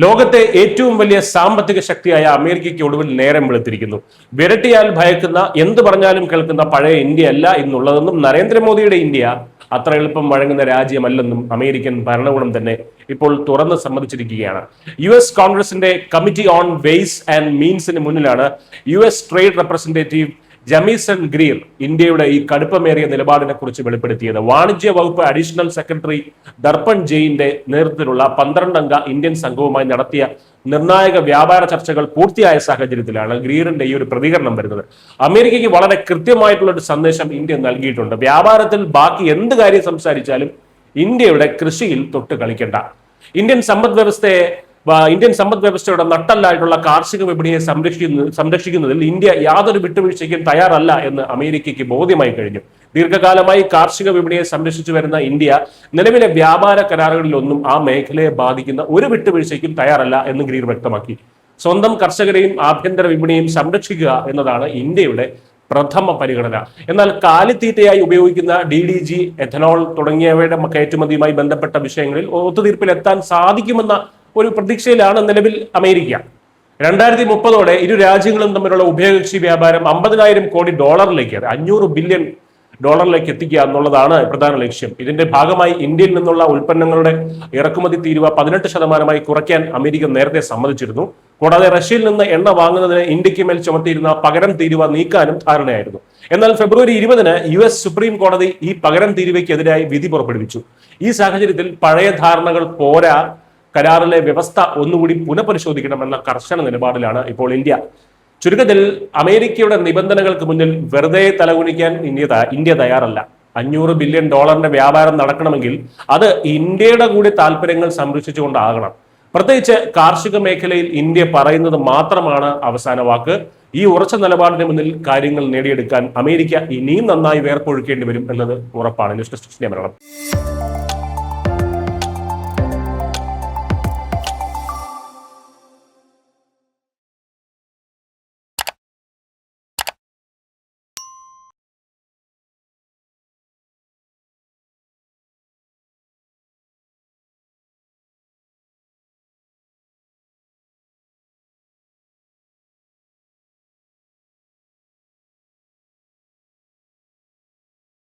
ലോകത്തെ ഏറ്റവും വലിയ സാമ്പത്തിക ശക്തിയായ അമേരിക്കയ്ക്ക് ഒടുവിൽ നേരം വെളുത്തിരിക്കുന്നു. വിരട്ടിയാൽ ഭയക്കുന്ന, എന്ത് പറഞ്ഞാലും കേൾക്കുന്ന പഴയ ഇന്ത്യ അല്ല എന്നുള്ളതെന്നും നരേന്ദ്രമോദിയുടെ ഇന്ത്യ അത്ര എളുപ്പം വഴങ്ങുന്ന രാജ്യമല്ലെന്നും അമേരിക്കൻ ഭരണകൂടം തന്നെ ഇപ്പോൾ തുറന്ന് സമ്മതിച്ചിരിക്കുകയാണ്. കോൺഗ്രസിന്റെ കമ്മിറ്റി ഓൺ വെയ്സ് ആൻഡ് മീൻസിന് മുന്നിലാണ് ട്രേഡ് റെപ്രസെന്റേറ്റീവ് ജമീസൺ ഗ്രീർ ഇന്ത്യയുടെ ഈ കടുപ്പമേറിയ നിലപാടിനെ കുറിച്ച് വെളിപ്പെടുത്തിയത്. വാണിജ്യ വകുപ്പ് അഡീഷണൽ സെക്രട്ടറി ദർപ്പൺ ജെയിന്റെ നേതൃത്വത്തിലുള്ള 12 അംഗ ഇന്ത്യൻ സംഘവുമായി നടത്തിയ നിർണായക വ്യാപാര ചർച്ചകൾ പൂർത്തിയായ സാഹചര്യത്തിലാണ് ഗ്രീറിന്റെ ഈ ഒരു പ്രതികരണം വരുന്നത്. അമേരിക്കയ്ക്ക് വളരെ കൃത്യമായിട്ടുള്ള ഒരു സന്ദേശം ഇന്ത്യ നൽകിയിട്ടുണ്ട്. വ്യാപാരത്തിൽ ബാക്കി എന്ത് കാര്യം സംസാരിച്ചാലും ഇന്ത്യയുടെ കൃഷിയിൽ തൊട്ട് കളിക്കേണ്ട. ഇന്ത്യൻ സമ്പദ് വ്യവസ്ഥയുടെ നട്ടല്ലായിട്ടുള്ള കാർഷിക വിപണിയെ സംരക്ഷിക്കുന്നതിൽ ഇന്ത്യ യാതൊരു വിട്ടുവീഴ്ചയ്ക്കും തയ്യാറല്ല എന്ന് അമേരിക്കയ്ക്ക് ബോധ്യമായി കഴിഞ്ഞു. ദീർഘകാലമായി കാർഷിക വിപണിയെ സംരക്ഷിച്ചു വരുന്ന ഇന്ത്യ നിലവിലെ വ്യാപാര കരാറുകളിലൊന്നും ആ മേഖലയെ ബാധിക്കുന്ന ഒരു വിട്ടുവീഴ്ചയ്ക്കും തയ്യാറല്ല എന്ന് ഗ്രീർ വ്യക്തമാക്കി. സ്വന്തം കർഷകരെയും ആഭ്യന്തര വിപണിയും സംരക്ഷിക്കുക എന്നതാണ് ഇന്ത്യയുടെ പ്രഥമ പരിഗണന. എന്നാൽ കാലിത്തീറ്റയായി ഉപയോഗിക്കുന്ന DDG, എഥനോൾ തുടങ്ങിയവയുടെ കയറ്റുമതിയുമായി ബന്ധപ്പെട്ട വിഷയങ്ങളിൽ ഒത്തുതീർപ്പിലെത്താൻ സാധിക്കുമെന്ന ഒരു പ്രതീക്ഷയിലാണ് നിലവിൽ അമേരിക്ക. 2030 ഇരു രാജ്യങ്ങളും തമ്മിലുള്ള ഉഭയകക്ഷി വ്യാപാരം $50,000 കോടി 500 ബില്യൺ ഡോളറിലേക്ക് എത്തിക്കുക എന്നുള്ളതാണ് പ്രധാന ലക്ഷ്യം. ഇതിന്റെ ഭാഗമായി ഇന്ത്യയിൽ നിന്നുള്ള ഉൽപ്പന്നങ്ങളുടെ ഇറക്കുമതി തീരുവ 18% കുറയ്ക്കാൻ അമേരിക്ക നേരത്തെ സമ്മതിച്ചിരുന്നു. കൂടാതെ റഷ്യയിൽ നിന്ന് എണ്ണ വാങ്ങുന്നതിന് ഇന്ത്യക്ക് മേൽ ചുമത്തിയിരുന്ന പകരം തീരുവ നീക്കാനും ധാരണയായിരുന്നു. എന്നാൽ ഫെബ്രുവരി 20 സുപ്രീം കോടതി ഈ പകരം തീരുവയ്ക്കെതിരായി വിധി പുറപ്പെടുവിച്ചു. ഈ സാഹചര്യത്തിൽ പഴയ ധാരണകൾ പോരാ, കരാറിലെ വ്യവസ്ഥ ഒന്നുകൂടി പുനഃപരിശോധിക്കണമെന്ന കർശന നിലപാടിലാണ് ഇപ്പോൾ ഇന്ത്യ. ചുരുക്കത്തിൽ അമേരിക്കയുടെ നിബന്ധനകൾക്ക് മുന്നിൽ വെറുതെ തലകുനിക്കാൻ ഇന്ത്യ തയ്യാറല്ല. $500 ബില്യൺ വ്യാപാരം നടക്കണമെങ്കിൽ അത് ഇന്ത്യയുടെ കൂടി താല്പര്യങ്ങൾ സംരക്ഷിച്ചുകൊണ്ടാകണം. പ്രത്യേകിച്ച് കാർഷിക മേഖലയിൽ ഇന്ത്യ പറയുന്നത് മാത്രമാണ് അവസാന വാക്ക്. ഈ ഉറച്ച നിലപാടിന് മുന്നിൽ കാര്യങ്ങൾ നേടിയെടുക്കാൻ അമേരിക്ക ഇനിയും നന്നായി വേർപ്പൊഴുക്കേണ്ടി വരും എന്നത് ഉറപ്പാണ്. News desk Malayalam.